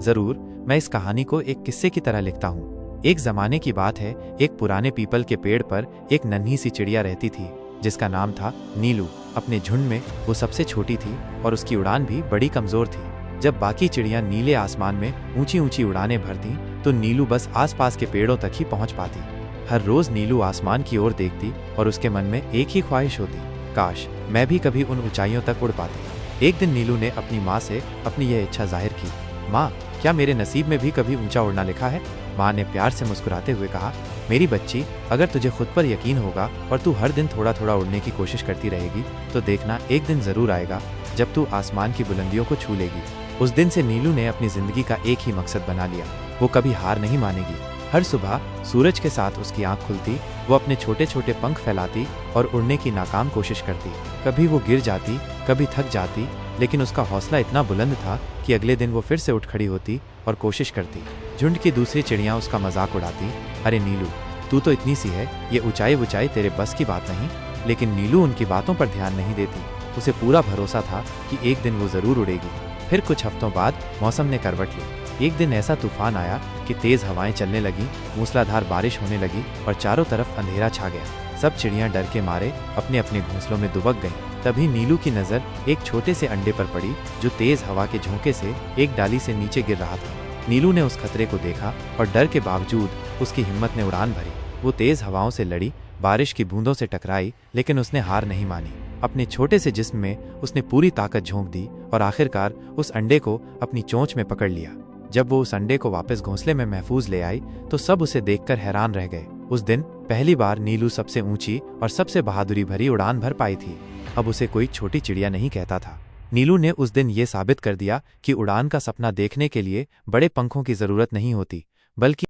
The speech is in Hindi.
जरूर, मैं इस कहानी को एक किस्से की तरह लिखता हूँ। एक जमाने की बात है, एक पुराने पीपल के पेड़ पर एक नन्ही सी चिड़िया रहती थी जिसका नाम था नीलू। अपने झुंड में वो सबसे छोटी थी और उसकी उड़ान भी बड़ी कमजोर थी। जब बाकी चिड़ियां नीले आसमान में ऊंची ऊंची उड़ानें भरती तो नीलू बस आसपास के पेड़ों तक ही पहुंच पाती। हर रोज नीलू आसमान की ओर देखती और उसके मन में एक ही ख्वाहिश होती, काश मैं भी कभी उन ऊंचाइयों तक उड़ पाती। एक दिन नीलू ने अपनी माँ से अपनी यह इच्छा जाहिर की। माँ, क्या मेरे नसीब में भी कभी ऊंचा उड़ना लिखा है? माँ ने प्यार से मुस्कुराते हुए कहा, मेरी बच्ची, अगर तुझे खुद पर यकीन होगा और तू हर दिन थोड़ा थोड़ा उड़ने की कोशिश करती रहेगी तो देखना एक दिन जरूर आएगा जब तू आसमान की बुलंदियों को छू लेगी। उस दिन से नीलू ने अपनी जिंदगी का एक ही मकसद बना लिया, वो कभी हार नहीं मानेगी। हर सुबह सूरज के साथ उसकी आंख खुलती, वो अपने छोटे छोटे पंख फैलाती और उड़ने की नाकाम कोशिश करती। कभी वो गिर जाती, कभी थक जाती, लेकिन उसका हौसला इतना बुलंद था कि अगले दिन वो फिर से उठ खड़ी होती और कोशिश करती। झुंड की दूसरी चिड़ियां उसका मजाक उड़ाती, अरे नीलू, तू तो इतनी सी है, ये ऊंचाई ऊंचाई तेरे बस की बात नहीं। लेकिन नीलू उनकी बातों पर ध्यान नहीं देती। उसे पूरा भरोसा था कि एक दिन वो जरूर उड़ेगी। फिर कुछ हफ्तों बाद मौसम ने करवट ली। एक दिन ऐसा तूफान आया कि तेज हवाएं चलने लगी, मूसलाधार बारिश होने लगी और चारों तरफ अंधेरा छा गया। सब चिड़ियां डर के मारे अपने अपने घोंसलों में दुबक गईं। तभी नीलू की नजर एक छोटे से अंडे पर पड़ी जो तेज हवा के झोंके से एक डाली से नीचे गिर रहा था। नीलू ने उस खतरे को देखा और डर के बावजूद उसकी हिम्मत ने उड़ान भरी। वो तेज हवाओं से लड़ी, बारिश की बूंदों से टकराई, लेकिन उसने हार नहीं मानी। अपने छोटे से जिस्म में उसने पूरी ताकत झोंक दी और आखिरकार उस अंडे को अपनी चोंच में पकड़ लिया। जब वो उस अंडे को वापस घोंसले में महफूज ले आई तो सब उसे देखकर हैरान रह गए। उस दिन पहली बार नीलू सबसे ऊंची और सबसे बहादुरी भरी उड़ान भर पाई थी। अब उसे कोई छोटी चिड़िया नहीं कहता था। नीलू ने उस दिन ये साबित कर दिया कि उड़ान का सपना देखने के लिए बड़े पंखों की जरूरत नहीं होती, बल्कि